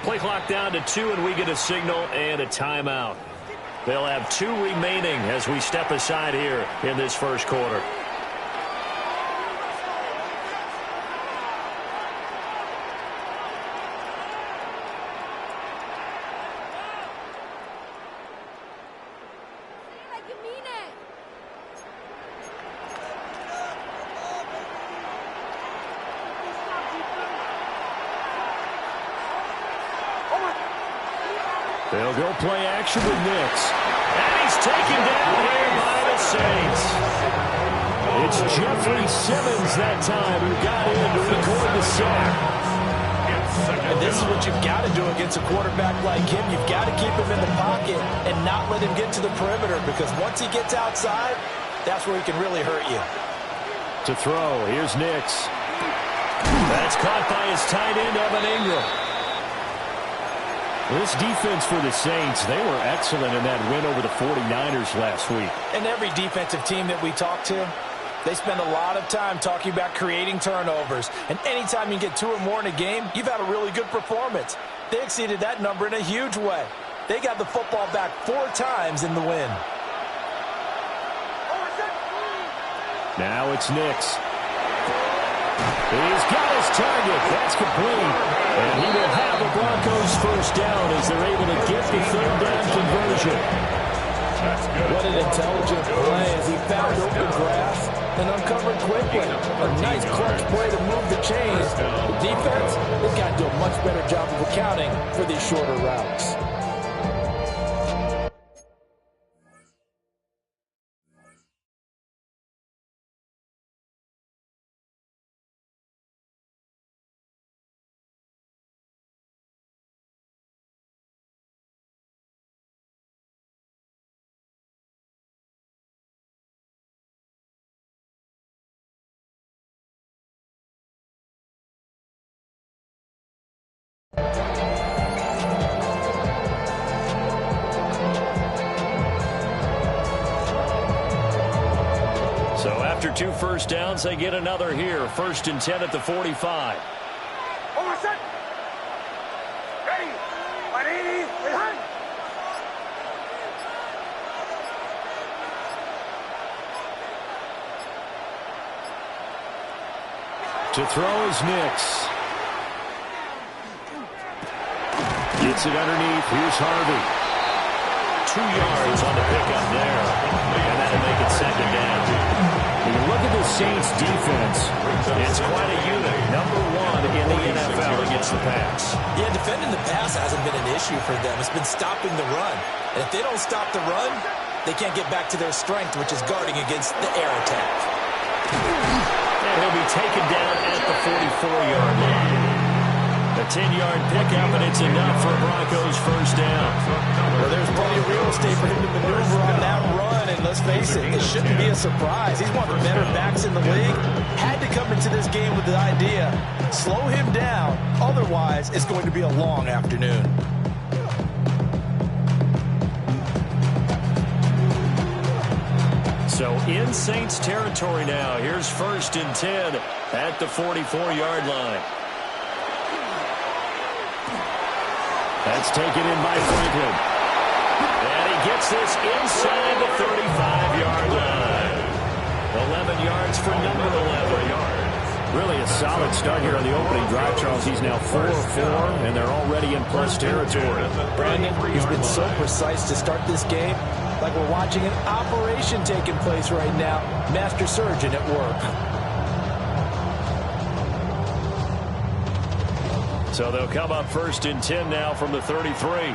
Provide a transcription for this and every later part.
Play clock down to 2, and we get a signal and a timeout. They'll have 2 remaining as we step aside here in this first quarter. They'll go play action with Nix. And he's taken down here by the Saints. It's Jeffrey Simmons that time who got in to record the sack. And this is what you've got to do against a quarterback like him. You've got to keep him in the pocket and not let him get to the perimeter, because once he gets outside, that's where he can really hurt you. To throw, here's Nix. That's caught by his tight end, Evan Ingram. This defense for the Saints, they were excellent in that win over the 49ers last week. And every defensive team that we talk to, they spend a lot of time talking about creating turnovers. And anytime you get 2 or more in a game, you've had a really good performance. They exceeded that number in a huge way. They got the football back 4 times in the win. Now it's Nix. He's got his target. That's complete. And he will have the Broncos first down as they're able to get the third down conversion. What an intelligent play as he found open grass and uncovered quickly. A nice clutch play to move the chains. The defense has got to do a much better job of accounting for these shorter routes. So after 2 first downs, they get another here. 1st and 10 at the 45. To throw is Nix. Gets it underneath. Here's Harvey. 2 yards on the pickup there. And that'll make it 2nd down. When you look at the Saints defense, it's quite a unit. Number 1 in the NFL against the pass. Yeah, defending the pass hasn't been an issue for them. It's been stopping the run. And if they don't stop the run, they can't get back to their strength, which is guarding against the air attack. And he'll be taken down at the 44-yard line. A 10-yard pickup, and it's enough for Broncos first down. Well, there's plenty of real estate for him to maneuver on that run, and let's face it, it shouldn't be a surprise. He's one of the better backs in the league. Had to come into this game with the idea, slow him down, otherwise it's going to be a long afternoon. So in Saints territory now. Here's 1st and 10 at the 44-yard line. that's taken in by Franklin. And he gets this inside the 35-yard line. 11 yards for number 11. Really a solid start here on the opening drive, Charles. He's now 4-4, and they're already in plus territory. Brandon, he's been so precise to start this game, like we're watching an operation taking place right now. Master surgeon at work. So they'll come up 1st and 10 now from the 33.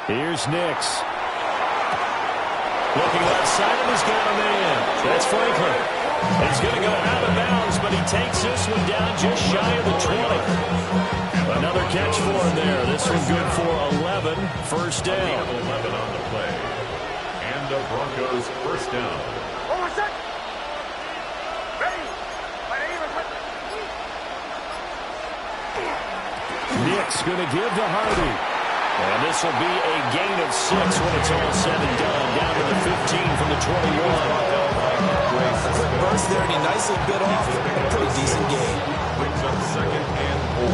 Here's Nix. Looking left side, and he's got a man. That's Franklin. He's going to go out of bounds, but he takes this one down just shy of the 20. Another catch for him there. This one good for 11. First down. 11 on the play. And the Broncos first down. Nix going to give to Harvey. And this will be a gain of 6 when it's all said and done. Down to the 15 from the 21. A quick burst there, and he nicely bit off a pretty decent gain. Brings up 2nd and 4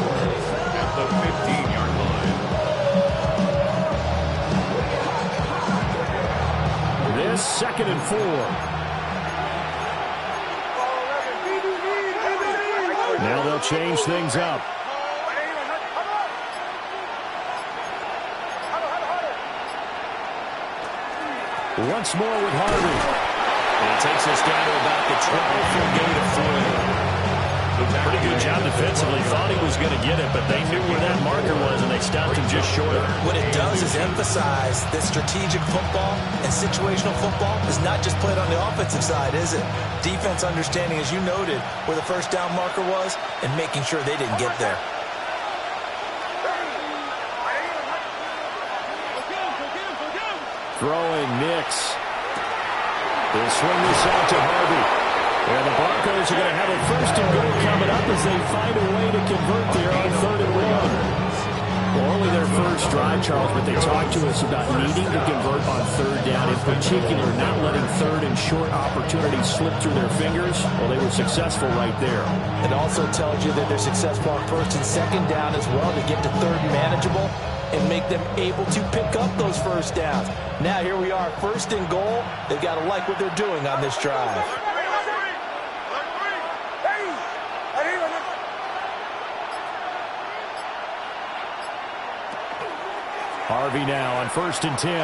at the 15-yard line. This 2nd and 4. Now they'll change things up. Once more with Harvey. And it takes us down to about the 12 for a gain of 3. Pretty good job defensively. Thought he was going to get it, but they knew where that marker was, and they stopped him just short of it. What it does is emphasize that strategic football and situational football is not just played on the offensive side, is it? Defense understanding, as you noted, where the first down marker was and making sure they didn't get there. Throwing Nix. They'll swing this out to Harvey. And the Broncos are going to have a 1st and goal coming up as they find a way to convert there on 3rd and 1. Well, only their first drive, Charles, but they talked to us about needing to convert on 3rd down, in particular not letting 3rd and short opportunities slip through their fingers. Well, they were successful right there. It also tells you that they're successful on 1st and 2nd down as well to get to 3rd manageable and make them able to pick up those 1st downs. Now here we are, 1st and goal. They've got to like what they're doing on this drive. Harvey now on 1st and 10.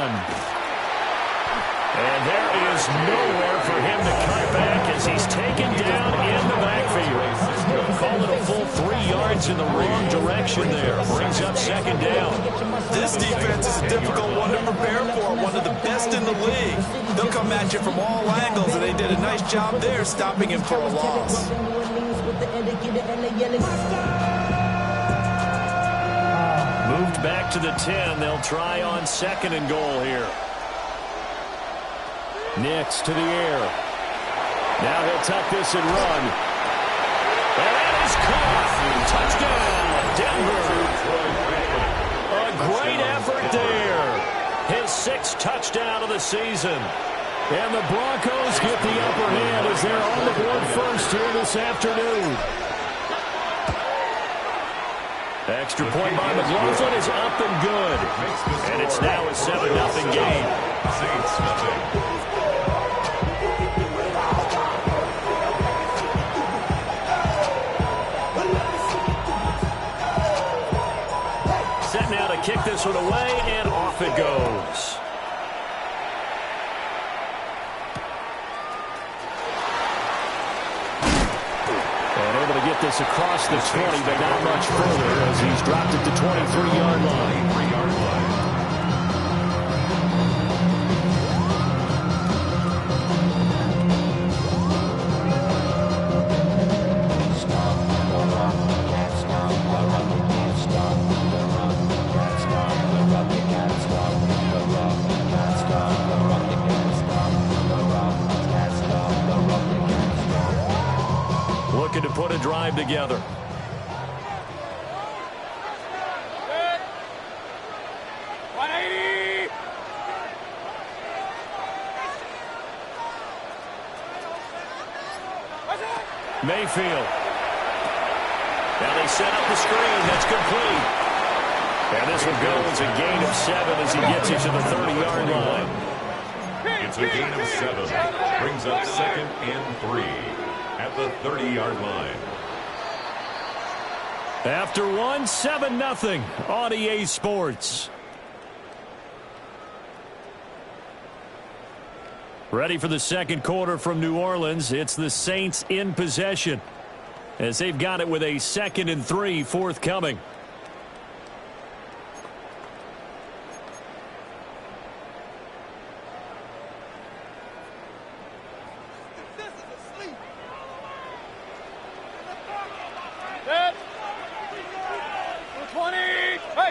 And there is nowhere for him to cut back as he's taken down in the backfield. Call it a full 3 yards in the wrong direction there. Brings up 2nd down. This defense is a difficult one to prepare for, one of the best in the league. They'll come at you from all angles, and they did a nice job there stopping him for a loss. Moved back to the 10. They'll try on 2nd and goal here. Nix to the air. Now he'll tuck this and run. And that is caught. Touchdown, Denver. A great effort there. His 6th touchdown of the season. And the Broncos get the upper hand as they're on the board first here this afternoon. Extra point by McLaughlin is up and good. And it's now a 7-0 game. Saints nothing. Set now to kick this one away, and off it goes. Get this across the 20, but not much further as he's dropped it to 23-yard line. Looking to put a drive together. Mayfield. Now they set up the screen. That's complete. And this one goes a gain of 7 as he gets it to the 30-yard line. It's a gain of 7. Brings up 2nd and 3 at the 30-yard line. After 1, 7-0 on EA Sports. Ready for the 2nd quarter from New Orleans. It's the Saints in possession as they've got it with a 2nd and 3 forthcoming.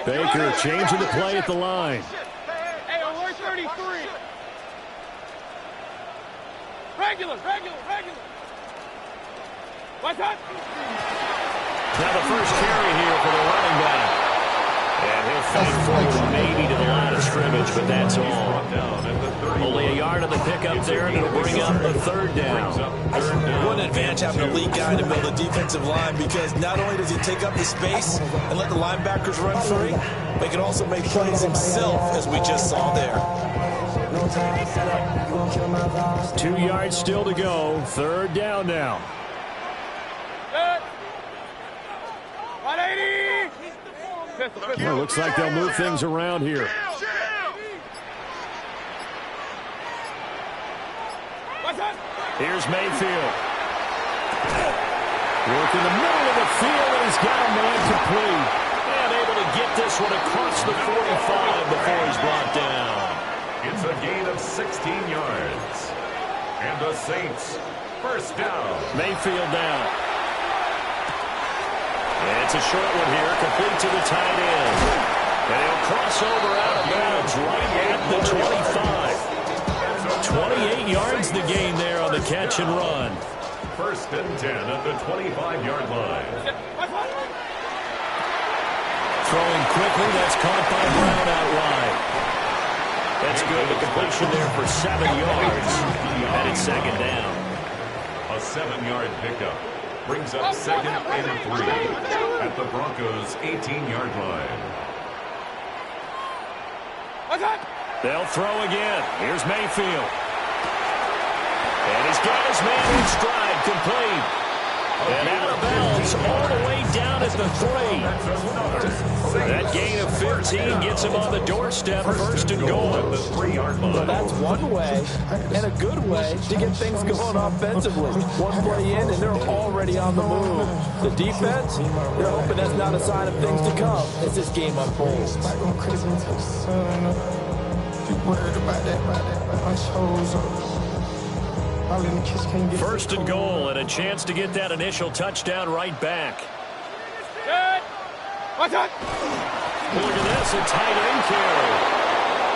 Baker changing the play at the line. Hey, alert 33. Regular. What's that? Now the first carry here for the running back. And he'll fight forward maybe to the line of scrimmage, but that's all. Only a yard on the pickup there, and it'll bring up the 3rd down. What an advantage advantage having a lead guy in the middle of the defensive line because not only does he take up the space and let the linebackers run free, but he can also make plays himself, as we just saw there. 2 yards still to go. Third down now. 180. Well, looks like they'll move things around here. Here's Mayfield. Working the middle of the field, and he's got him incomplete. And able to get this one across the 45 before he's brought down. It's a gain of 16 yards. And the Saints, first down. Mayfield down. And it's a short one here, complete to the tight end. And he'll cross over out of bounds right at the 25. 28 yards the gain there on the catch and run. First and 10 at the 25-yard line. Throwing quickly, that's caught by Brown out wide. That's good. The completion there for 7 yards. And it's second down. A 7-yard pickup brings up second and 3 at the Broncos' 18-yard line. They'll throw again. Here's Mayfield. And he's got his man in stride, complete. And out of bounds all the way down at the 3. That gain of 15 gets him on the doorstep, first and goal. The 3-yard line. Well, that's one way and a good way to get things going offensively. One play in, and they're already on the move. The defense, they're hoping that's not a sign of things to come as this game unfolds. First and goal, and a chance to get that initial touchdown right back. Look at this, a tight end carry.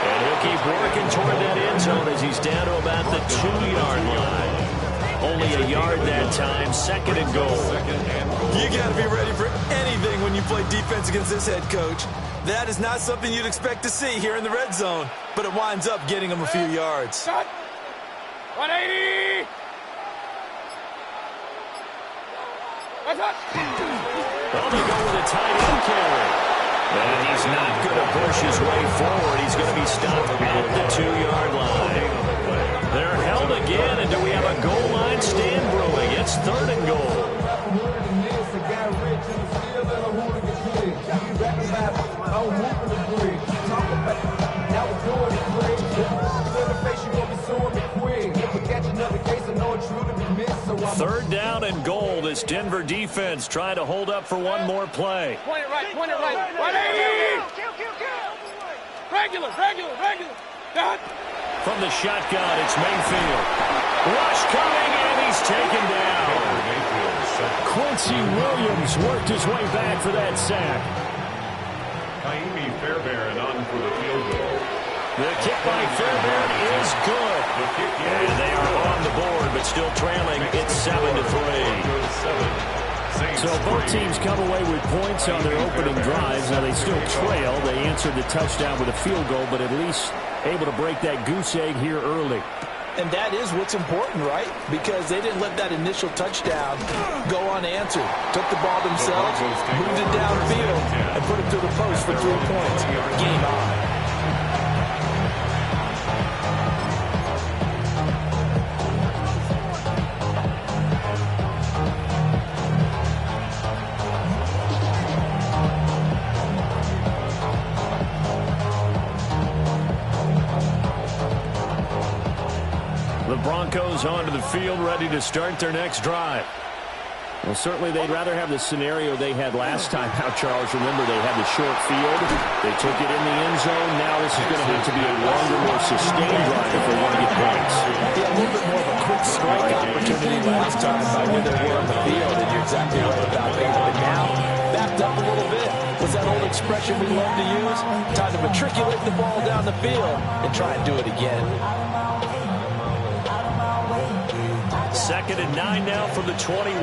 And he'll keep working toward that end zone as he's down to about the 2-yard line. Only a yard that time, second and goal. You got to be ready for anything when you play defense against this head coach. That is not something you'd expect to see here in the red zone, but it winds up getting him a few yards. 180. Well, they go with a tight end carry. And he's not going to push his way forward. He's going to be stopped at the 2-yard line. They're held again, and do we have a goal line stand brewing? It's third and goal. Third down and goal. This Denver defense trying to hold up for one more play. Point it right, 180. Regular. Done. From the shotgun, it's Mayfield. Rush coming, and he's taken down. Quincy Williams worked his way back for that sack. Kaimi Fairbairn on for the field goal. The kick by Fairbairn is good. And they are on the board, but still trailing. It's 7-3. So both teams come away with points on their opening drives. Now they still trail. They answered the touchdown with a field goal, but at least able to break that goose egg here early. And that is what's important, right? Because they didn't let that initial touchdown go unanswered. Took the ball themselves, moved it downfield, and put it through the post for 3 points. Game on. The Broncos onto the field, ready to start their next drive. Well, certainly they'd rather have the scenario they had last time out, Charles. Remember, they had the short field. They took it in the end zone. Now this is going to have to be a longer, more sustained drive if they want to get points. Yeah, a little bit more of a quick strike opportunity last time by when they were on the field, and you're exactly right about that. But now, backed up a little bit. What's that old expression we love to use? Time to matriculate the ball down the field and try and do it again. Second and 9 now from the 21.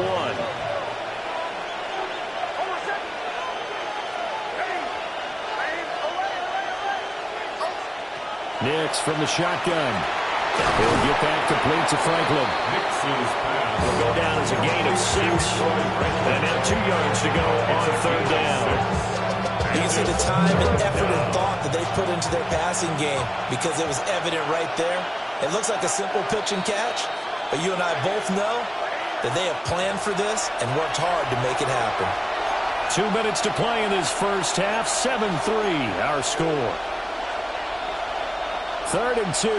Nix from the shotgun. He'll get back complete to Franklin. Will go down as a gain yards. And now 2 yards to go on third down. You can see the time and effort and thought that they put into their passing game because it was evident right there. It looks like a simple pitch and catch, but you and I both know that they have planned for this and worked hard to make it happen. 2 minutes to play in this first half. 7-3 our score. 3rd and 2.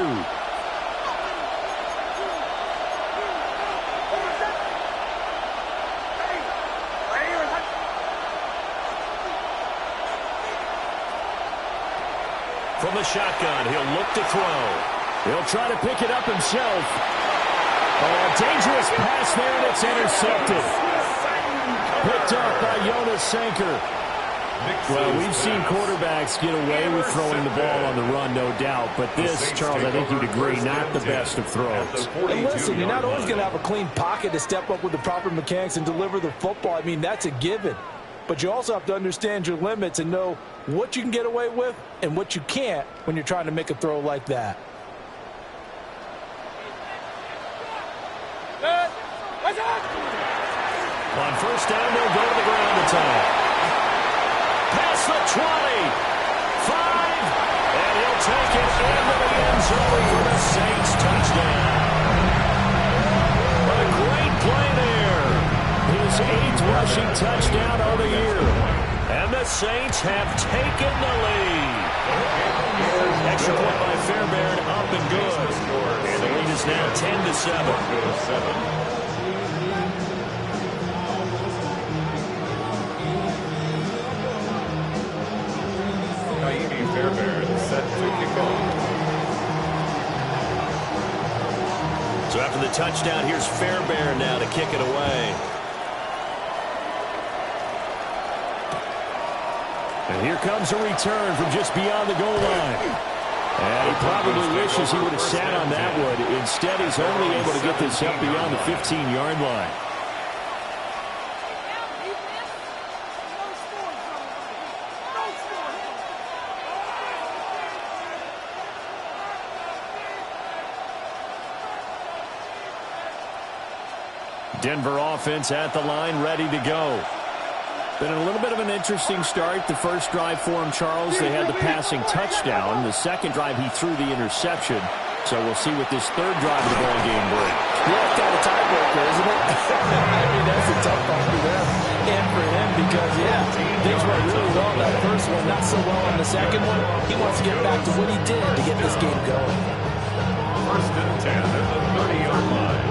From the shotgun, he'll look to throw. He'll try to pick it up himself. Oh, dangerous pass there, and it's intercepted. Picked up by Jonas Sanker. Well, we've seen quarterbacks get away with throwing the ball on the run, no doubt. But this, Charles, I think you'd agree, not the best of throws. And listen, you're not always going to have a clean pocket to step up with the proper mechanics and deliver the football. I mean, that's a given. But you also have to understand your limits and know what you can get away with and what you can't when you're trying to make a throw like that. On first down, they'll go to the ground to tie. Past the 20. 5. And he'll take it into the end zone for the Saints touchdown. What a great play there. His 8th rushing touchdown of the year. And the Saints have taken the lead. Extra point by Fairbairn, up and good. And the lead is now 10-7. Fairbairn set to kick off. So after the touchdown, here's Fairbairn now to kick it away. And here comes a return from just beyond the goal line. And he probably wishes he would have sat on that one. Instead, he's only able to get this up beyond the 15-yard line. Denver offense at the line, ready to go. Been a little bit of an interesting start. The first drive for him, Charles, they had the passing touchdown. The second drive, he threw the interception. So we'll see what this third drive of the ball game brings. Yeah, it's kind of tiebreaker, isn't it? I mean, that's a tough one for them and for him because, yeah, things went really well in that first one, not so well in the second one. He wants to get back to what he did to get this game going. 1st and 10 at the 30-yard line.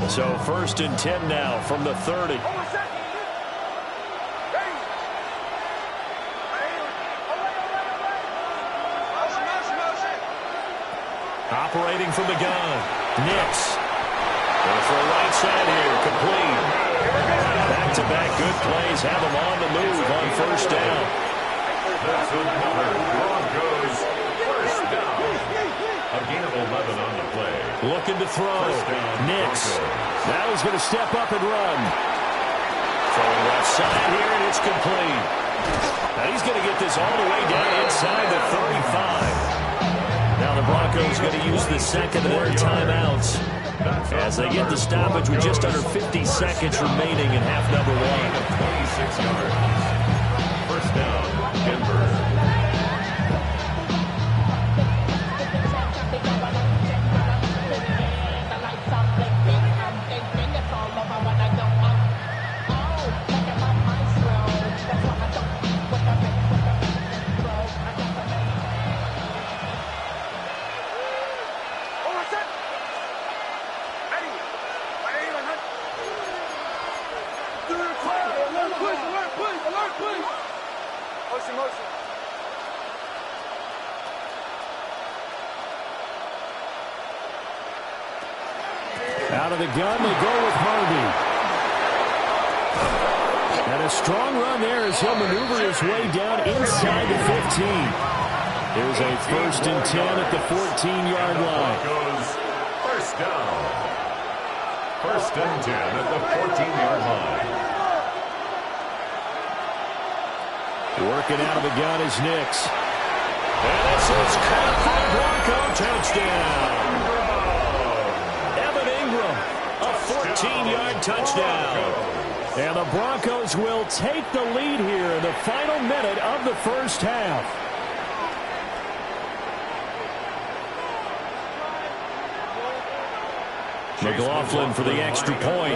So 1st and 10 now from the 30. Operating from the gun. Nix. Going for a right side here. Complete. Back-to-back good plays. Have them on the move on first down. That's another Broncos first down. A gain of 11 on the play. Looking to throw. Nix. Now he's going to step up and run. Throwing left side here, and it's complete. Now he's going to get this all the way down inside the 35. Now the Broncos going to use the second of their timeouts as they get the stoppage with just under 50 seconds remaining in half number 1. 26 yards. First down, Denver. Out of the gun, they go with Harvey. And a strong run there as he'll maneuver his way down inside the 15. There's a 1st and 10 at the 14-yard line. First down. 1st and 10 at the 14-yard line. Working out of the gun is Nix. And this is caught for a Bronco touchdown. 14-yard touchdown. And the Broncos will take the lead here in the final minute of the first half. McLaughlin for the extra point.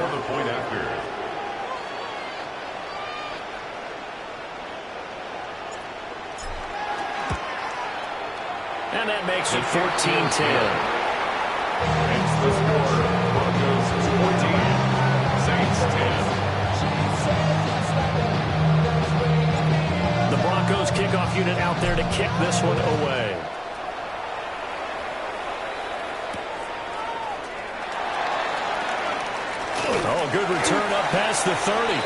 And that makes it 14-10. It's the score. Broncos 14, Saints 10. The Broncos kickoff unit out there to kick this one away. Oh, good return up past the 30.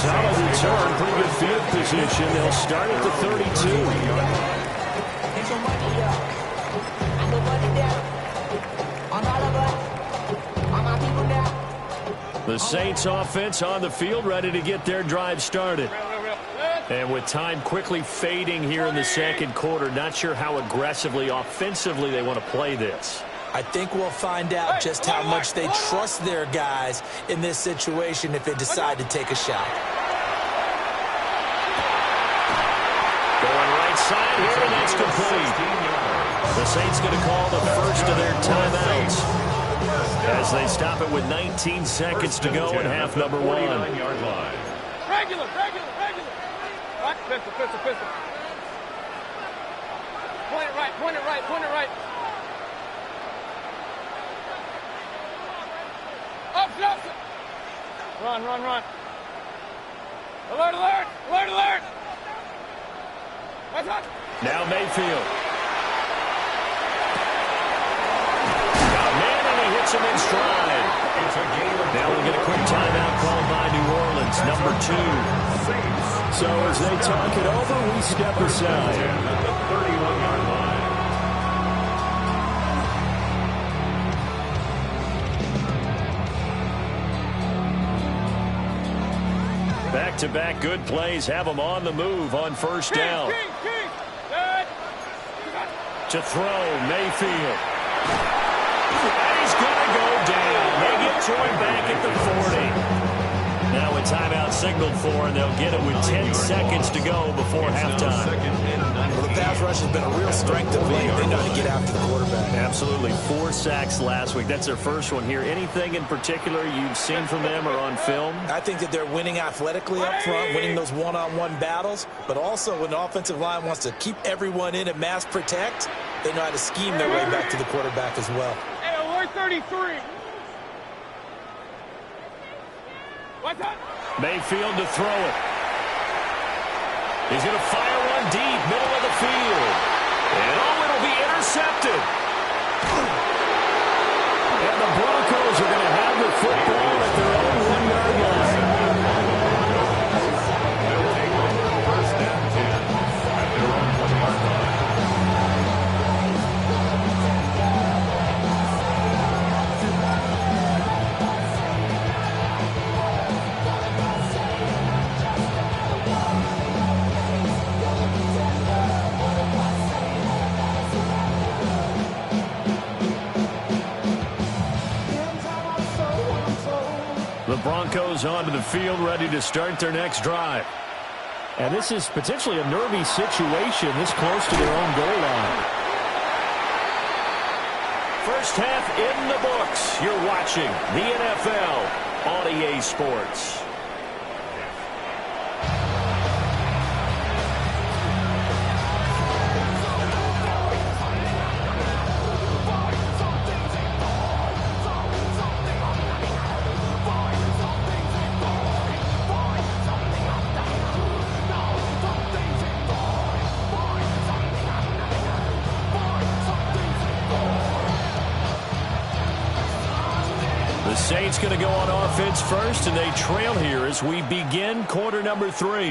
Solid return, pretty good field position. They'll start at the 32. The Saints offense on the field, ready to get their drive started. And with time quickly fading here in the second quarter, not sure how aggressively, offensively they want to play this. I think we'll find out just how much they trust their guys in this situation if they decide to take a shot. Going right side here, and that's complete. The Saints going to call the first of their timeouts as they stop it with 19 seconds to go in half number one. Regular. Right, pistol. Point it right. Up. Run. Alert. What's up? Now Mayfield. Got a man, and he hits him in stride. Now we'll get a quick timeout called by New Orleans, number 2. So as they talk it over, we step aside. At the 31-yard line. Back-to-back good plays have them on the move on first down. King. To throw, Mayfield. And he's going to go down. They get to him back at the 40. Now a timeout signaled for, and they'll get it with 10 seconds to go before halftime. Well, the pass rush has been a real strength of late. They know how to get after the quarterback. Absolutely. 4 sacks last week. That's their first one here. Anything in particular you've seen from them or on film? I think that they're winning athletically up front, winning those one-on-one battles, but also when the offensive line wants to keep everyone in and mass protect, they know how to scheme their way back to the quarterback as well. Hey, alert 33. What's up? Mayfield to throw it. He's going to fire one deep, middle of the field. And it'll be intercepted. And the Broncos are going to have the football at their own 1-yard line. They'll take over first and 10 at their own 1-yard line. The Broncos onto the field, ready to start their next drive. And this is potentially a nervy situation this close to their own goal line. First half in the books. You're watching the NFL on EA Sports. The Saints going to go on offense first, and they trail here as we begin quarter number 3.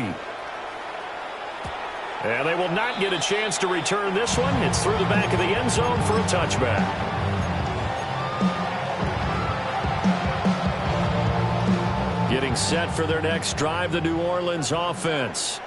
And they will not get a chance to return this one. It's through the back of the end zone for a touchback. Getting set for their next drive, the New Orleans offense.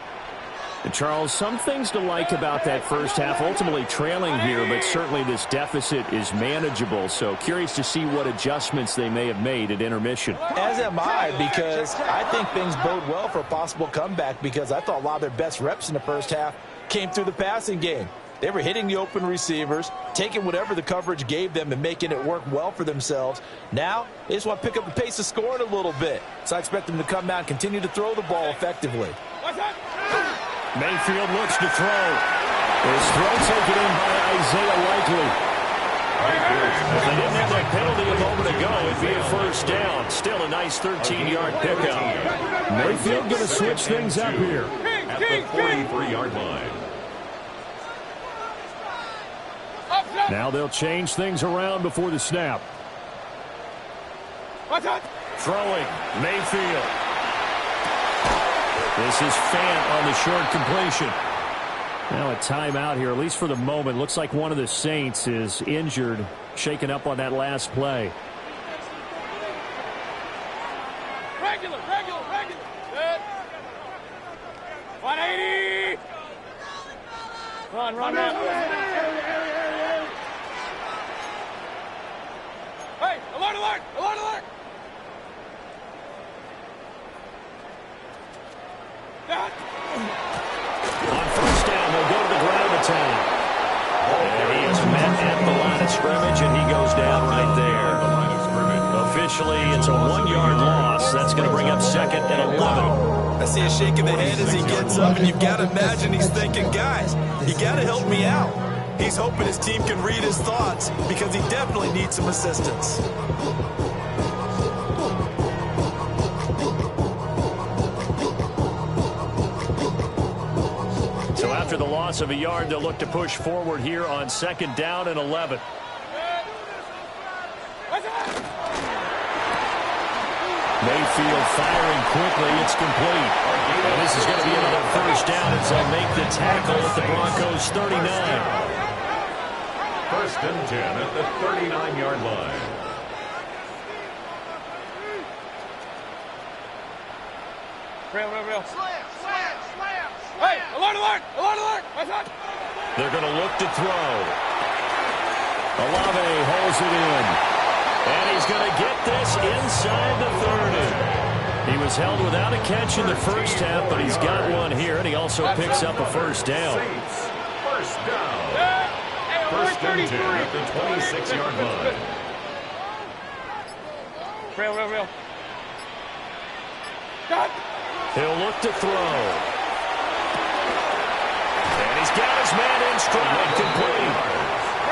And Charles, some things to like about that first half. Ultimately trailing here, but certainly this deficit is manageable. So curious to see what adjustments they may have made at intermission. As am I, because I think things bode well for a possible comeback, because I thought a lot of their best reps in the first half came through the passing game. They were hitting the open receivers, taking whatever the coverage gave them and making it work well for themselves. Now, they just want to pick up the pace of scoring a little bit. So I expect them to come out and continue to throw the ball effectively. Mayfield looks to throw. His throw taken in by Isaiah Likely. If they didn't have that penalty a moment ago, it'd be a first down. Still a nice 13-yard pickup. Mayfield going to switch things up here. At the 43-yard line. Now they'll change things around before the snap. Throwing, Mayfield. This is Fant on the short completion. Now a timeout here, at least for the moment. Looks like one of the Saints is injured, shaken up on that last play. Regular. Good. 180. Run. Hey, alert. On first down, they'll go to the ground attack. And he is met at the line of scrimmage, and he goes down right there. Officially, it's a 1-yard loss. That's going to bring up second and 11. I see a shake of the head as he gets up, and you've got to imagine he's thinking, guys, you got to help me out. He's hoping his team can read his thoughts, because he definitely needs some assistance. So after the loss of a yard, they'll look to push forward here on second down and 11. Mayfield firing quickly. It's complete. And this is going to be another first down as they'll make the tackle at the Broncos' 39. First and 10 at the 39-yard line. Real. Slam. Hey, alert. They're going to look to throw. Olave holds it in. And he's going to get this inside the 30. He was held without a catch in the first half, but he's got one here, and he also picks up a first down. Saints, first down. First and 10 at the 26-yard line. Real. He'll look to throw. And he's got his man in stride, complete.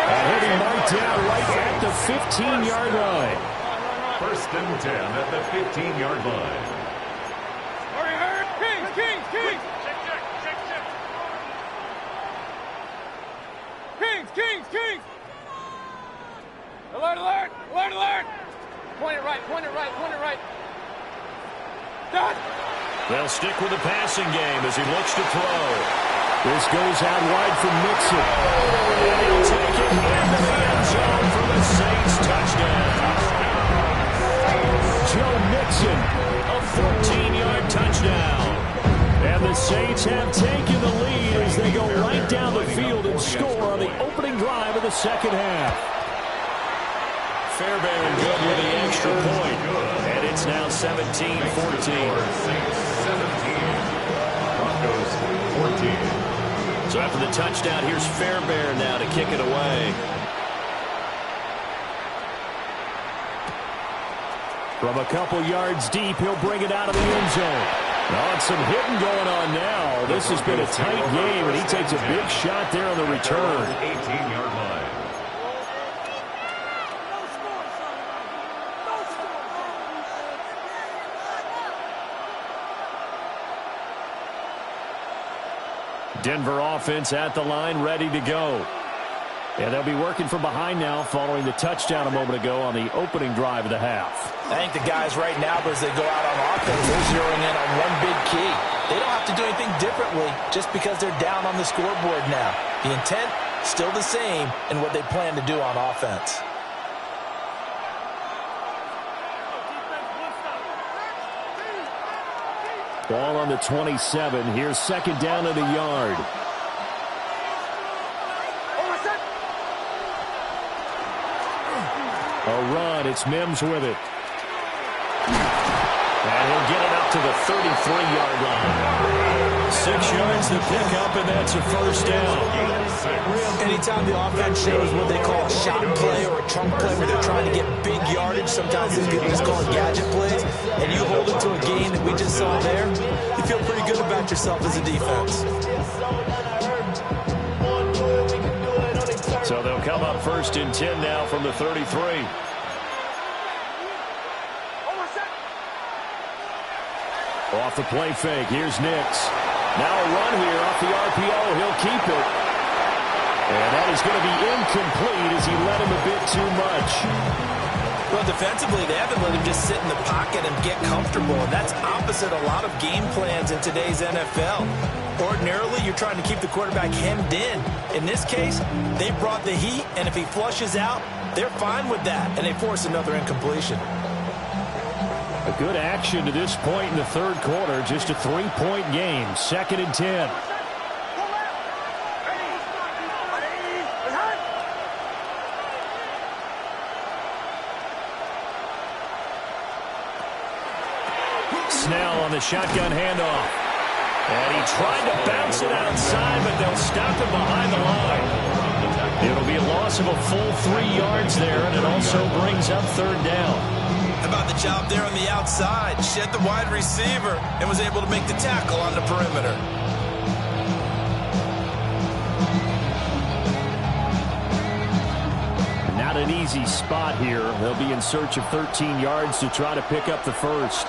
And hitting right down right at the 15-yard line. First and 10 at the 15-yard line. Kings. Alert. Point it right. Done. They'll stick with the passing game as he looks to throw. This goes out wide for Mixon. And he'll take it into the end zone for the Saints touchdown. Joe Mixon, a 14-yard touchdown. And the Saints have taken the lead as they go right down the field and score on the opening drive of the second half. Fairbairn good with the extra point. And it's now 17-14. Saints 17. Broncos 14. So after the touchdown, here's Fairbairn now to kick it away. From a couple yards deep, he'll bring it out of the end zone. Oh, some hitting going on now. This has been a tight game, and he takes a big shot there on the return. 18-yard line. Denver offense at the line, ready to go. And they'll be working from behind now following the touchdown a moment ago on the opening drive of the half. I think the guys right now, as they go out on offense, they're zeroing in on one big key. They don't have to do anything differently just because they're down on the scoreboard now. The intent, still the same in what they plan to do on offense. Ball on the 27. Here's second down at a yard. A run. It's Mims with it. And he'll get it up to the 33-yard line. 6 yards to pick up, and that's a first down. Anytime the offense shows what they call a shot play or a trunk play where they're trying to get big yardage, sometimes these people just call it gadget plays, and you hold it to a gain that we just saw there, you feel pretty good about yourself as a defense. So they'll come up first and 10 now from the 33. Off the play fake. Here's Nix. Now a run here off the RPO. He'll keep it. And that is going to be incomplete as he led him a bit too much. Well, defensively, they haven't let him just sit in the pocket and get comfortable. And that's opposite a lot of game plans in today's NFL. Ordinarily, you're trying to keep the quarterback hemmed in. In this case, they brought the heat, and if he flushes out, they're fine with that, and they force another incompletion. A good action to this point in the third quarter. Just a 3-point game. Second and 10. Snell on the shotgun handoff. And he tried to bounce it outside, but they'll stop him behind the line. It'll be a loss of a full 3 yards there, and it also brings up third down. How about the job there on the outside? Shed the wide receiver and was able to make the tackle on the perimeter. Not an easy spot here. They'll be in search of 13 yards to try to pick up the first.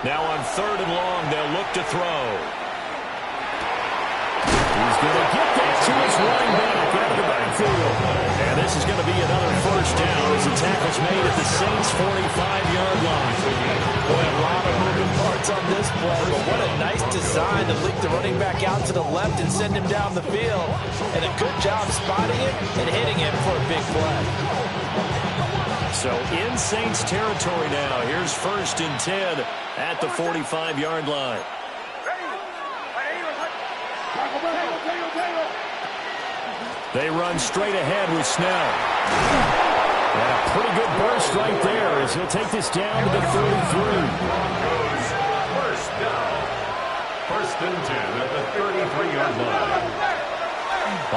Now on third and long, they'll look to throw. He's going to get that to his running back out of the backfield. And this is going to be another first down as the tackle's made at the Saints' 45-yard line. Boy, a lot of moving parts on this play, but what a nice design to leak the running back out to the left and send him down the field. And a good job spotting it and hitting him for a big play. So in Saints territory now. Here's first and 10 at the 45-yard line. They run straight ahead with Snell. And a pretty good burst right there as he'll take this down to the 33. Goes first down. First and 10 at the 33-yard line.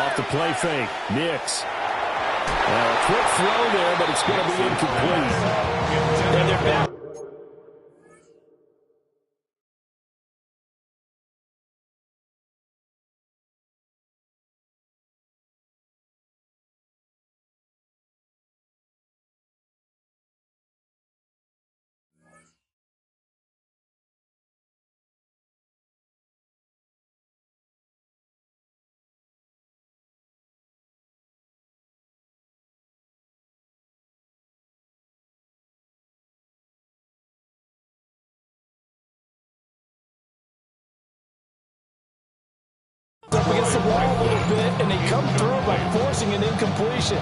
Off the play fake. Nix. A quick throw there, but it's going to be incomplete. And they're back. Up against the wall a little bit, and they come through by forcing an incompletion.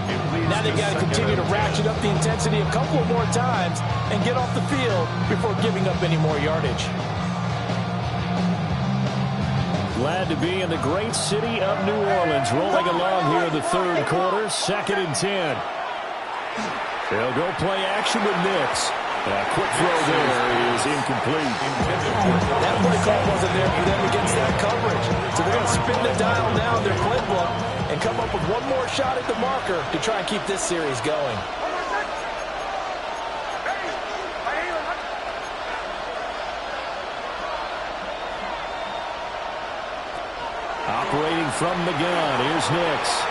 Now they've got to continue to ratchet up the intensity a couple of more times and get off the field before giving up any more yardage. Glad to be in the great city of New Orleans, rolling along here in the third quarter. Second and 10. They'll go play action with Nix. A quick throw there is incomplete. That play call wasn't there for them against that coverage. So they're going to spin the dial now in their playbook and come up with one more shot at the marker to try and keep this series going. Operating from the gun, here's Nix.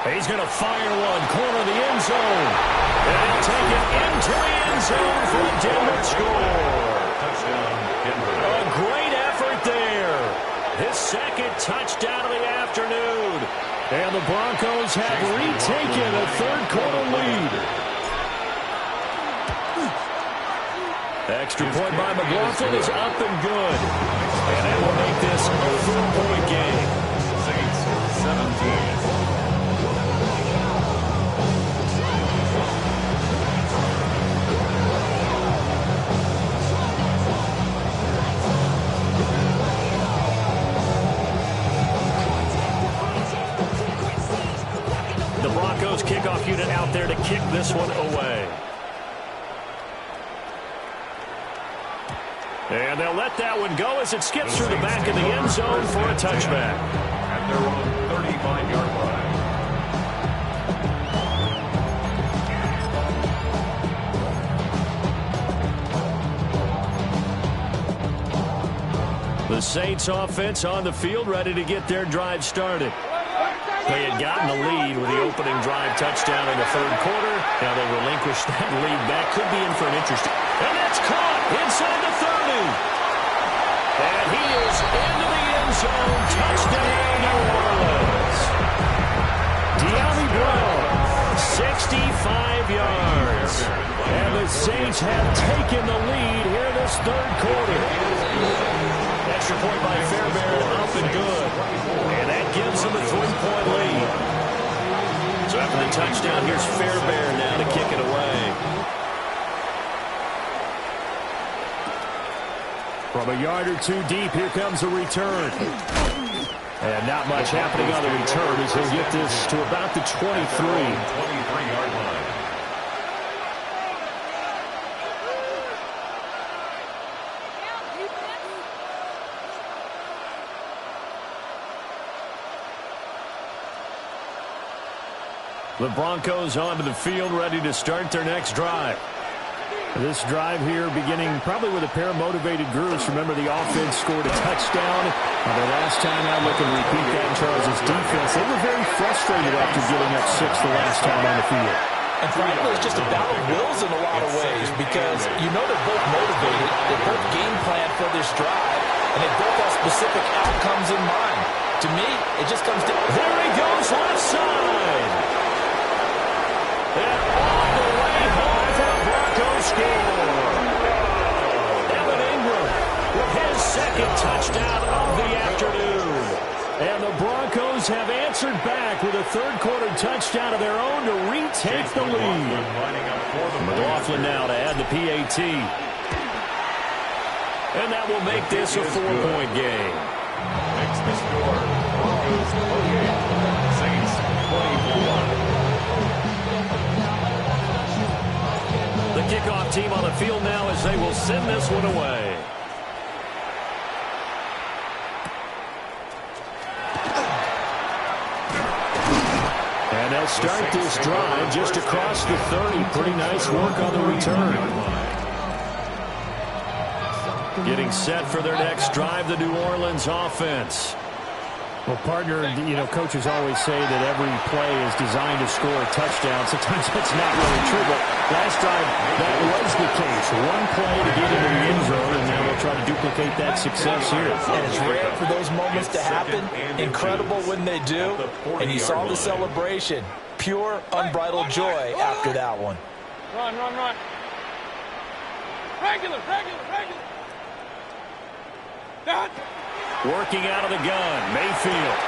He's going to fire one, corner of the end zone. And he'll take it into the end zone for a Denver score. Touchdown, Denver. A great effort there. His second touchdown of the afternoon. And the Broncos have retaken a third quarter lead. Extra point by McLaughlin is up and good. And that will make this a 4-point game. Saints 17. this one away. And they'll let that one go as it skips through the back of the end zone for a touchback. At their own 35-yard line. The Saints offense on the field, ready to get their drive started. They had gotten the lead with the opening drive touchdown in the third quarter. Now they relinquished that lead back. Could be in for an interesting. And that's caught inside the 30. And he is into the end zone. Touchdown, New Orleans. De'Ami Brown, 65 yards. And the Saints have taken the lead here this third quarter. Extra point by Fairbairn, up and good. And that gives them a 3-point lead. So after the touchdown, here's Fairbairn now to kick it away. From a yard or two deep, here comes a return. And not much happening on the return as he'll get this to about the 23. 23-yard line. The Broncos onto the field, ready to start their next drive. This drive here beginning probably with a pair of motivated groups. Remember, the offense scored a touchdown. The last time out, look and repeat that in Charles' defense. They were very frustrated after giving up 6 the last time on the field. And frankly, it's just a battle of wills in a lot of ways because you know they're both motivated. They both game plan for this drive, and they both have specific outcomes in mind. To me, it just comes down. There he goes, left side. And all the way home for the Broncos score. Evan Ingram with his second touchdown of the afternoon. And the Broncos have answered back with a third-quarter touchdown of their own to retake the lead. McLaughlin now to add the PAT. And that will make this a 4-point game. Makes the score. Broncos 28. Saints 24. The kickoff team on the field now as they will send this one away. And they'll start this drive just across the 30. Pretty nice work on the return. Getting set for their next drive, the New Orleans offense. Well, partner, you know, coaches always say that every play is designed to score a touchdown. Sometimes that's not really true, but last drive, that was the case. One play to get into the end zone, and now they'll try to duplicate that success here. And it's rare for those moments to happen. Incredible when they do. And you saw the celebration. Pure, unbridled joy after that one. Run, run, run. Regular, regular, regular. Done. Working out of the gun, Mayfield.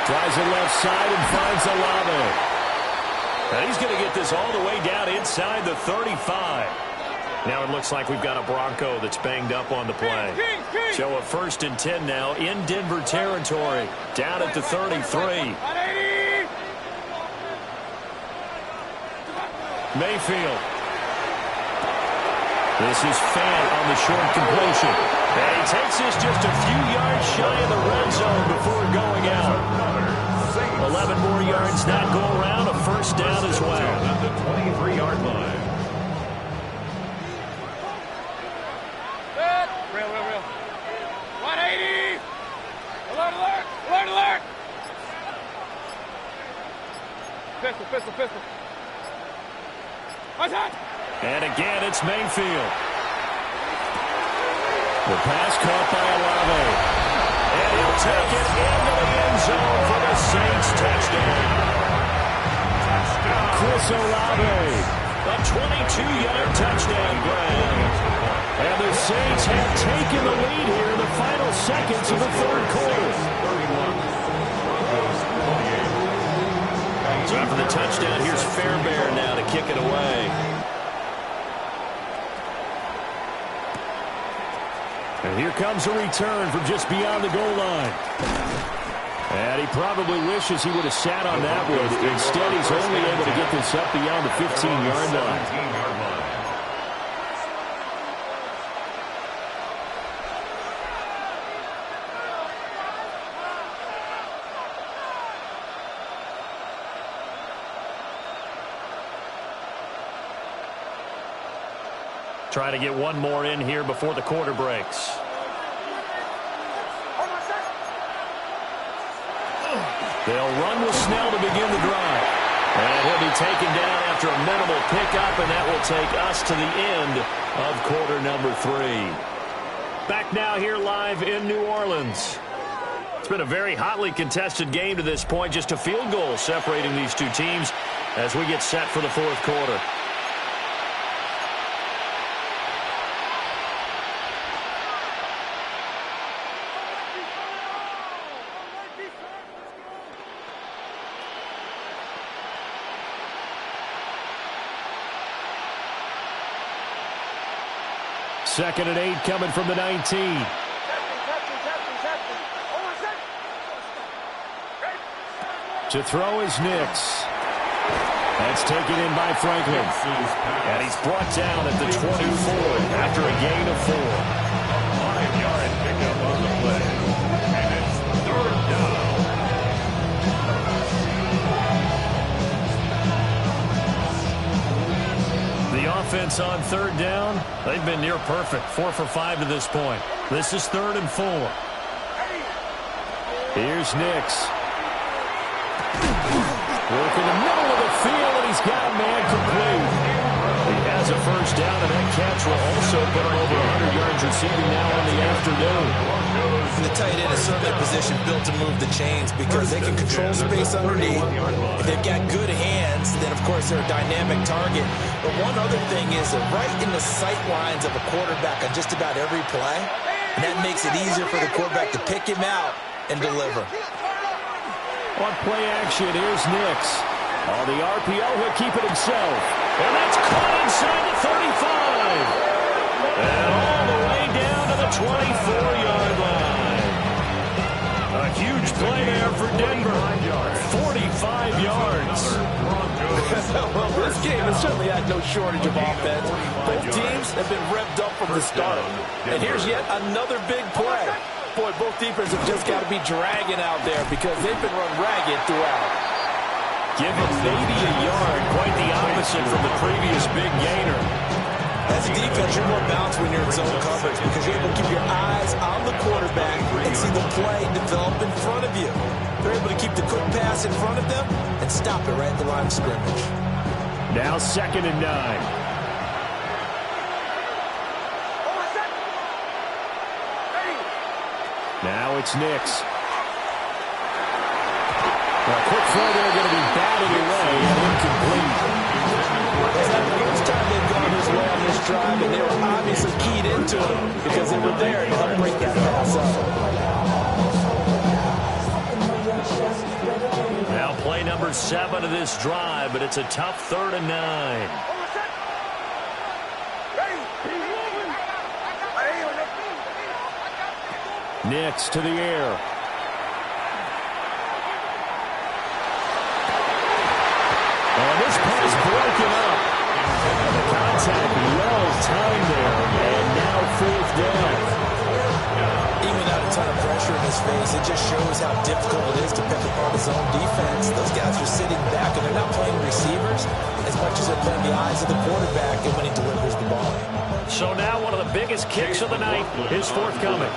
Tries the left side and finds Olave. And he's going to get this all the way down inside the 35. Now it looks like we've got a Bronco that's banged up on the play. So a 1st and 10 now in Denver territory. Down at the 33. Mayfield. This is Fant on the short completion. And he takes this just a few yards shy of the red zone before going out. 11 more yards that go around, a 1st down as well. At the 23-yard line. Real, real, real. 180. Alert, alert, alert, alert. Pistol, pistol, pistol. What's that? And again, it's Mayfield. The pass caught by Olave. And he'll take it into the end zone for the Saints touchdown. Chris Olave, a 22-yard touchdown grab. And the Saints have taken the lead here in the final seconds of the third quarter. So after the touchdown, here's Fairbairn now to kick it away. And here comes a return from just beyond the goal line. And he probably wishes he would have sat on that one. Instead, he's only able to get this up beyond the 15-yard line. Try to get one more in here before the quarter breaks. They'll run with Snell to begin the drive. And he'll be taken down after a minimal pickup, and that will take us to the end of quarter number 3. Back now here live in New Orleans. It's been a very hotly contested game to this point. Just a field goal separating these two teams as we get set for the fourth quarter. Second and 8 coming from the 19. To throw is Nix. That's taken in by Franklin. And he's brought down at the 24 after a gain of 4. 5-yard pickup on the play. And it's third down. The offense on third down, they've been near perfect. 4 for 5 to this point. This is 3rd and 4. Here's Nix. Work in the middle of the field, and he's got a man complete. He has a first down, and that catch will also put him over 100 yards receiving now on the afternoon. The tight end is certainly a position built to move the chains because they can control space underneath. If they've got good hands, then, of course, they're a dynamic target. But one other thing is they're right in the sight lines of a quarterback on just about every play, and that makes it easier for the quarterback to pick him out and deliver. On play action, here's Nix. On the RPO, he'll keep it himself. And that's caught inside the 35. And all the way down to the 24-yard line. A huge play there for Denver. 45 yards. Well, this game has certainly had no shortage of offense. Both teams have been revved up from the start. And here's yet another big play. Boy, both defenses have just got to be dragging out there because they've been run ragged throughout. Give him maybe a yard, quite the opposite from the previous big gainer. As a defense, you're more balanced when you're in zone coverage because you're able to keep your eyes on the quarterback and see the play develop in front of you. They're able to keep the quick pass in front of them and stop it right at the line of scrimmage. Now 2nd and 9. Now it's Nix. A quick throw there going to be batted away and incomplete. It's not the first time they've gone his way on this drive, and they were obviously keyed into it because they were there to help break that pass up. Now play number 7 of this drive, but it's a tough 3rd and 9. Nix to the air. Oh, this pass broken up. And the contact well timed there, and now 4th down. Even without a ton of pressure in his face, it just shows how difficult it is to pick apart his own defense. Those guys are sitting back, and they're not playing receivers as much as they're playing the eyes of the quarterback and when he delivers the ball. So now one of the biggest kicks of the night is forthcoming.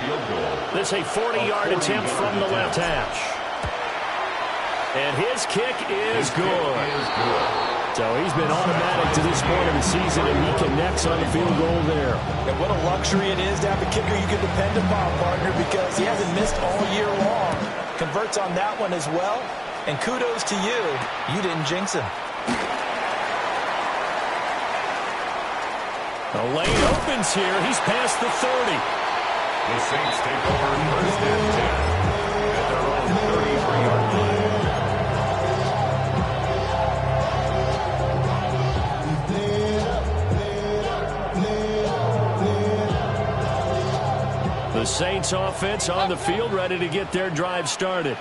This a 40-yard attempt from the left hash. And his kick is good. So he's been automatic to this point of the season, and he connects on the field goal there. And what a luxury it is to have a kicker you can depend upon, partner, because he hasn't missed all year long. Converts on that one as well. And kudos to you. You didn't jinx him. The lane opens here. He's past the 30. The Saints take over 1st and 10 at their own 33-yard line. The Saints offense on the field, ready to get their drive started.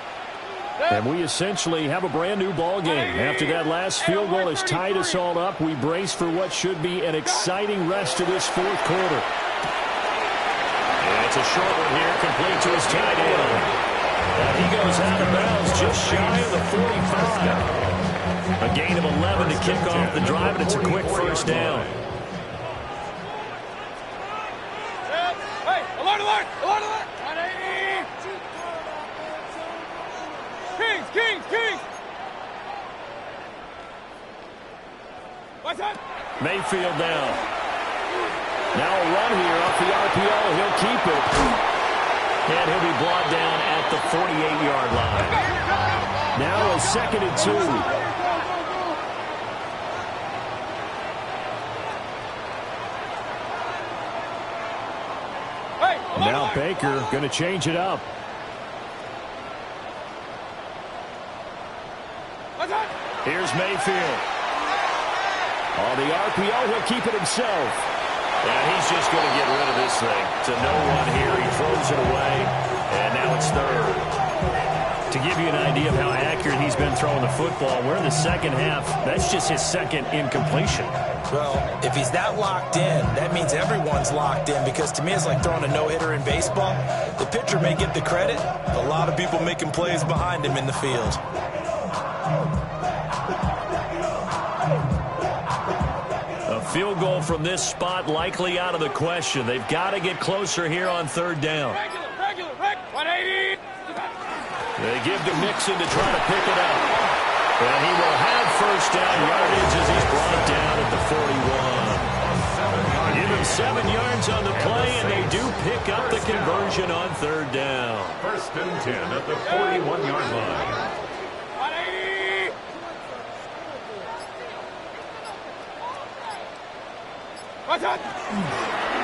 And we essentially have a brand new ball game. After that last field goal has tied us all up, we brace for what should be an exciting rest of this fourth quarter. And it's a short one here, complete to his tight end. And he goes out of bounds just shy of the 45. A gain of 11 to kick off the drive, and it's a quick first down. Hey, alert, alert, alert, alert. 180. Kings, Kings, Kings. What's that? Mayfield down. Now a run here off the RPO. He'll keep it. And he'll be brought down at the 48-yard line. Now a 2nd and 2. Now Baker going to change it up. Here's Mayfield. On the RPO, he'll keep it himself. And he's just going to get rid of this thing. It's a no-run here. He throws it away, and now it's 3rd. To give you an idea of how accurate he's been throwing the football, we're in the second half. That's just his 2nd incompletion. Well, if he's that locked in, that means everyone's locked in, because to me it's like throwing a no-hitter in baseball. The pitcher may get the credit, but a lot of people making plays behind him in the field. A field goal from this spot likely out of the question. They've got to get closer here on 3rd down. Regular, 180. They give to Mixon to try to pick it up. And he will have first down yardage as he's brought down at the 41. Give him 7 yards on the play, and they do pick up the conversion on 3rd down. 1st and 10 at the 41-yard line. 180. What's that?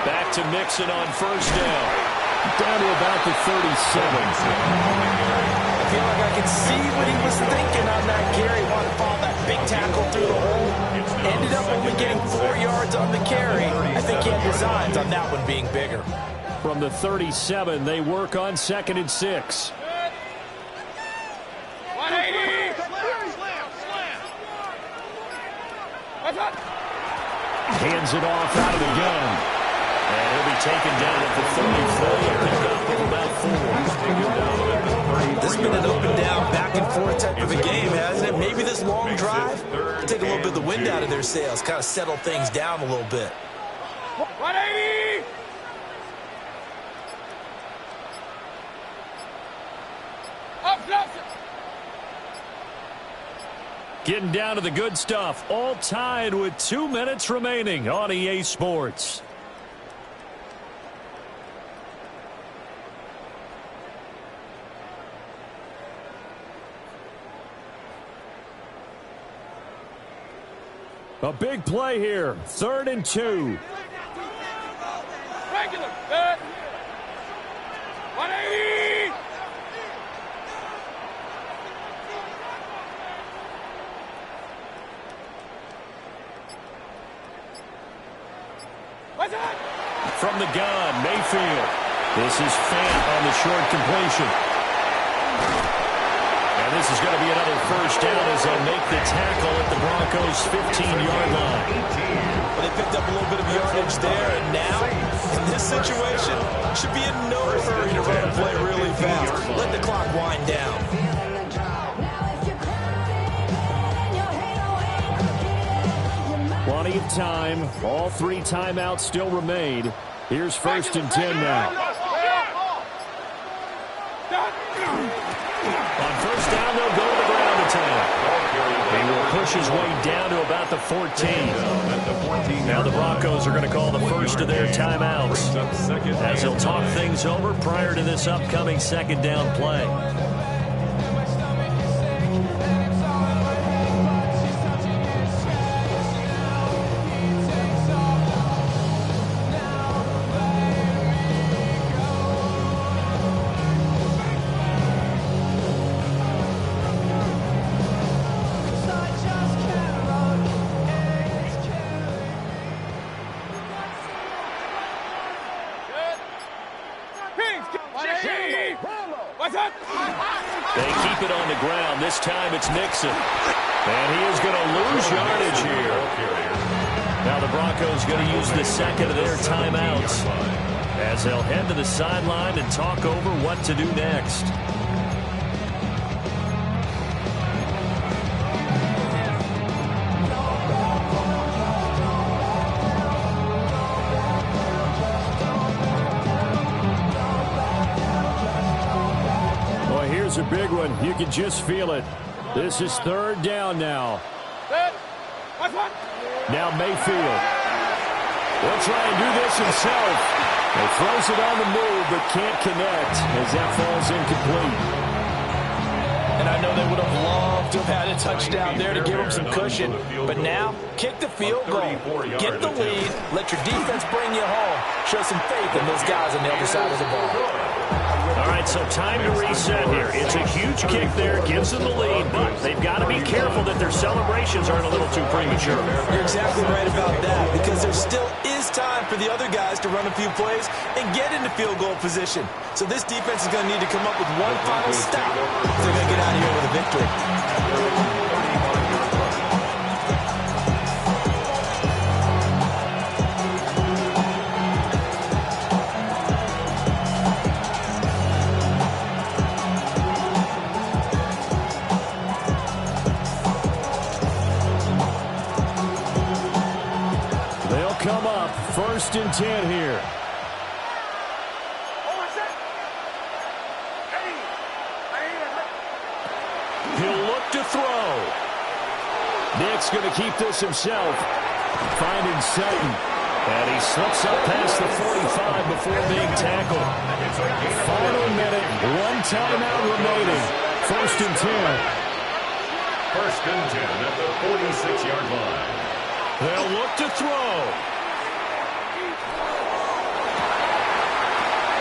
Back to Mixon on 1st down. Down to about the 37. I feel like I can see what he was thinking on that carry. Wanted to follow that big tackle through the hole. Ended up only getting 4 yards on the carry. I think he had designs on that one being bigger. From the 37, they work on 2nd and 6. 180. What's that? Hands it off out of the gun. And he'll be taken down at the 34. Pick up of about 4. This has been an up and down, back and forth type of a game, hasn't it? Maybe this long drive take a little bit of the wind out of their sails, kind of settle things down a little bit. 180. Up closer. Getting down to the good stuff. All tied with 2 minutes remaining on EA Sports. A big play here. 3rd and 2. Regular. 180. What's that? From the gun, Mayfield. This is Fant on the short completion. And this is going to be another first down as they'll make the tackle at the Broncos' 15-yard line. Well, they picked up a little bit of yardage there, and now, in this situation, should be in no hurry to run a play really fast. Let the clock wind down. Plenty of time. All 3 timeouts still remain. Here's 1st and 10 now. On first down, they'll go to the ground attack. He will push his way down to about the 14. Now the Broncos are going to call the first of their timeouts as they'll talk things over prior to this upcoming 2nd down play. What's that? They keep it on the ground. This time it's Nixon. And he is going to lose yardage here. Now the Broncos going to use the second of their timeouts as they'll head to the sideline and talk over what to do next. Here's a big one. You can just feel it. This is third down now. Now Mayfield. He'll try and do this himself. He throws it on the move but can't connect as that falls incomplete. And I know they would have loved to have had a touchdown there to give them some cushion. But now, kick the field goal. Get the lead. Let your defense bring you home. Show some faith in those guys on the other side of the ball. All right, so time to reset here. It's a huge kick there, gives them the lead, but they've got to be careful that their celebrations aren't a little too premature. You're exactly right about that, because there still is time for the other guys to run a few plays and get into field goal position. So this defense is going to need to come up with one final stop if they're going to get out of here with a victory. Come up, 1st and 10 here. He'll look to throw. Nick's going to keep this himself. Finding Sutton. And he slips up past the 45 before being tackled. Final minute, one timeout remaining. 1st and 10. 1st and 10 at the 46-yard line. They'll look to throw.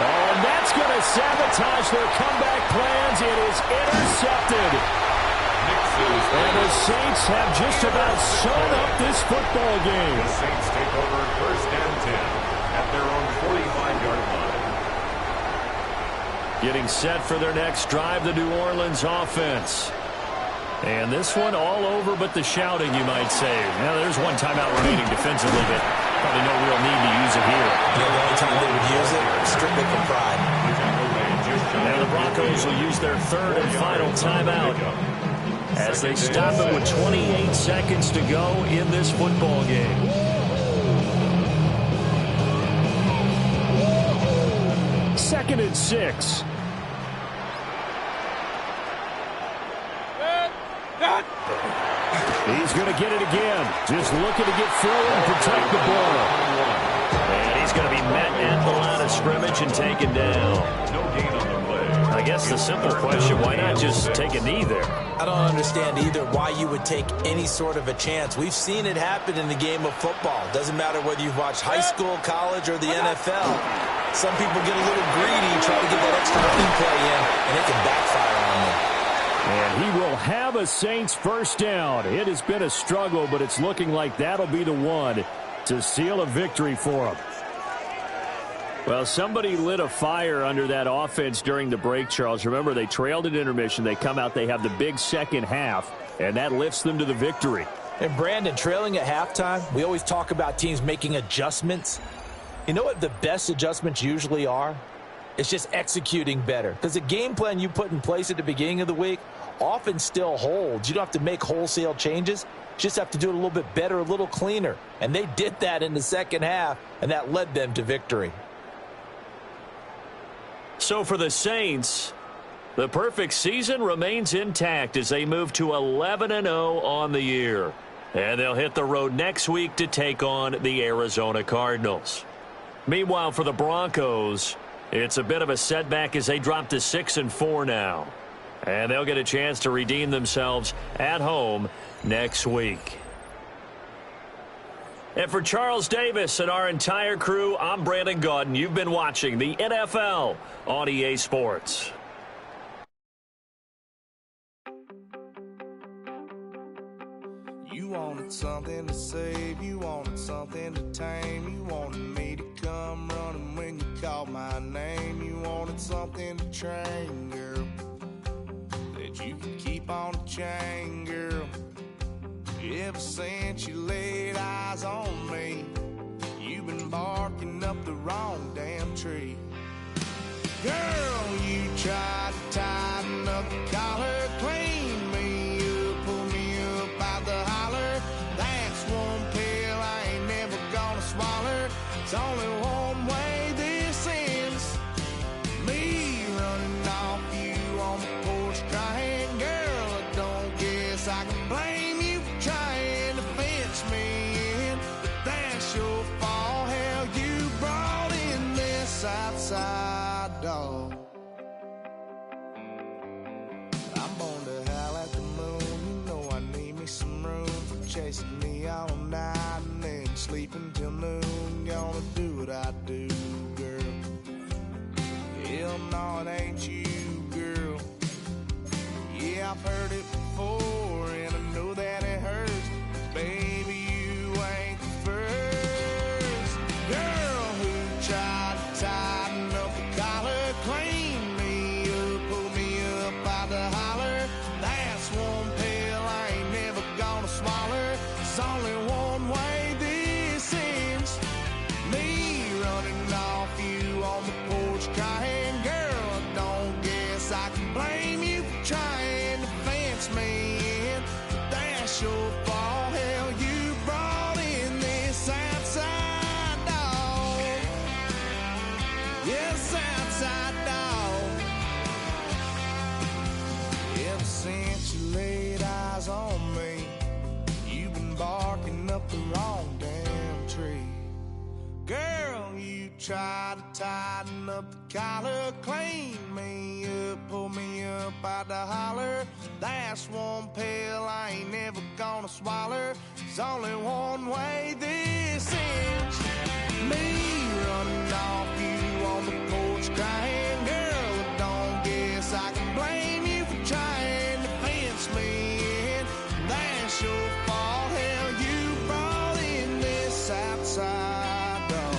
Oh, and that's going to sabotage their comeback plans. It is intercepted. And the Saints have just about sewn up this football game. The Saints take over 1st and 10 at their own 45-yard line. Getting set for their next drive, the New Orleans offense. And this one all over but the shouting, you might say. Now, there's one timeout remaining defensively, but probably no real need to use it here. The only time they would use it, strictly for pride. Now the Broncos will use their third and final timeout as they stop it with 28 seconds to go in this football game. Second and 6. He's going to get it again. Just looking to get through and protect the ball. And he's going to be met at the line of scrimmage and taken down. No gain on the play. I guess the simple question, why not just take a knee there? I don't understand either why you would take any sort of a chance. We've seen it happen in the game of football. Doesn't matter whether you've watched high school, college, or the NFL. Some people get a little greedy, try to get that extra running play in, and it can backfire on them. And he will have a Saints first down. It has been a struggle, but it's looking like that'll be the one to seal a victory for him. Well, somebody lit a fire under that offense during the break, Charles. Remember, they trailed at intermission. They come out, they have the big second half, and that lifts them to the victory. And, Brandon, trailing at halftime, we always talk about teams making adjustments. You know what the best adjustments usually are? It's just executing better. Because the game plan you put in place at the beginning of the week often still holds. You don't have to make wholesale changes. You just have to do it a little bit better, a little cleaner. And they did that in the second half, and that led them to victory. So for the Saints, the perfect season remains intact as they move to 11-0 on the year. And they'll hit the road next week to take on the Arizona Cardinals. Meanwhile, for the Broncos, it's a bit of a setback as they drop to 6-4 now. And they'll get a chance to redeem themselves at home next week. And for Charles Davis and our entire crew, I'm Brandon Gaudin. You've been watching the NFL on EA Sports. You wanted something to save, you wanted something to tame, you wanted me to come running when you called my name, you wanted want something to train, girl, that you can keep on the chain, girl. Ever since you laid eyes on me, you've been barking up the wrong damn tree. Girl, you tried to tighten up the collar, clean me up, pull me up out the holler. That's one pill I ain't never gonna swallow. It's only one way this ends. Me running off you on the porch crying. Girl, I don't guess I can blame you for trying to fence me in, but that's your fault. Hell, you brought in this outside dog. I'm born to howl at the moon. You know I need me some room for chasing me all night and then sleeping till noon. You wanna do what I do, girl? Hell no, it ain't you, girl. Yeah, I've heard it before and I know that it hurts. Baby, you ain't the first girl who tried to tighten up the collar, clean me up, pull me up out the holler. That's one pill I ain't never gonna swallow. It's only one way this ends. Me running off you on the porch crying. Girl, I don't guess I can blame you for trying to fence me in, but that's your fault. Hell, you brought in this outside dog. Yes, outside dog. Ever since you laid eyes on me, you've been barking up the wrong damn tree. Girl, you tried to tighten up the collar, clean me up, pull me up out the holler. That's one pill I ain't never gonna swallow. There's only one way this ends. Me running off you on the porch crying. Girl, I don't guess I can blame you for trying to fence me in. That's your fault. Hell, you brought in this outside dog.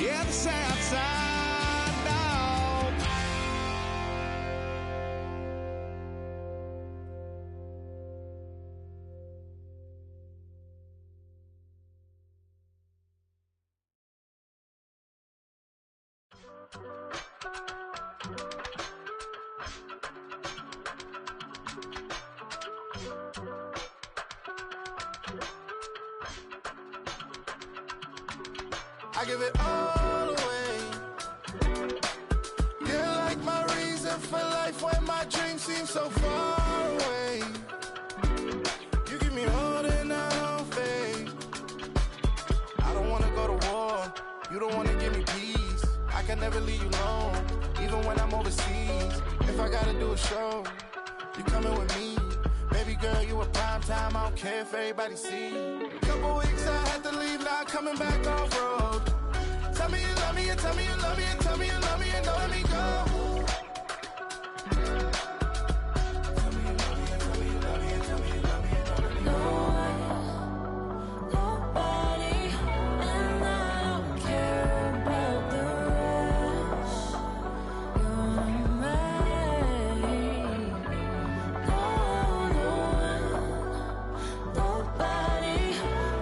Yeah, this outside dog. I give it all away. You're like my reason for life when my dreams seem so far away. You give me all that I don't fade. I don't wanna go to war. You don't wanna give me peace. I can never leave you alone, even when I'm overseas. If I gotta do a show, you coming with me. Baby girl, you a prime time. I don't care if everybody see. Couple weeks I had to leave, now coming back off road. Tell me you love me, and tell me you love me, and tell me you love me, and don't let me go. Tell me you love me, and tell me you love me, and tell me you love me, and don't let me go. Nobody, and I don't care about the rest. You're mine. Nobody,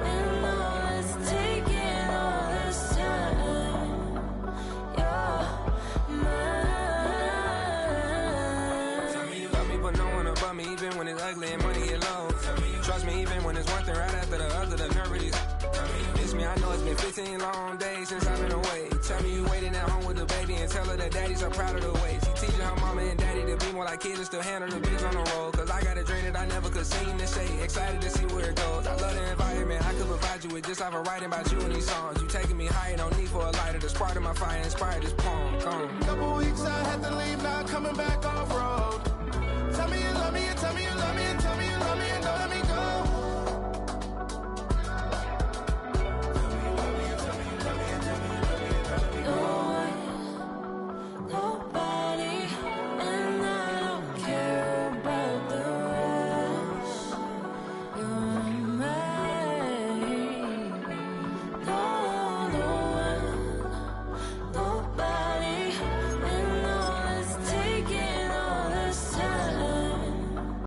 and all is taking all this time. You're mine. Tell me you love me, but no one above me, even when it's ugly and money get low. Trust me, even when it's one thing right after the other, the nerve of these. Miss me, I know it's been 15 long days since I've been away. Tell me you waiting at home with the baby and tell her that daddy's so proud of the way. She teaching her mama and daddy to be more like kids and still handle the biz on the road. Cause I got a dream that I never could sing and say. Excited to see where it goes. I love the environment. I could provide you with just like I'm writing about you in these songs. You taking me higher, no need for a lighter. The spark of my fire inspired this poem. Come on. Couple weeks I had to leave, now coming back off road.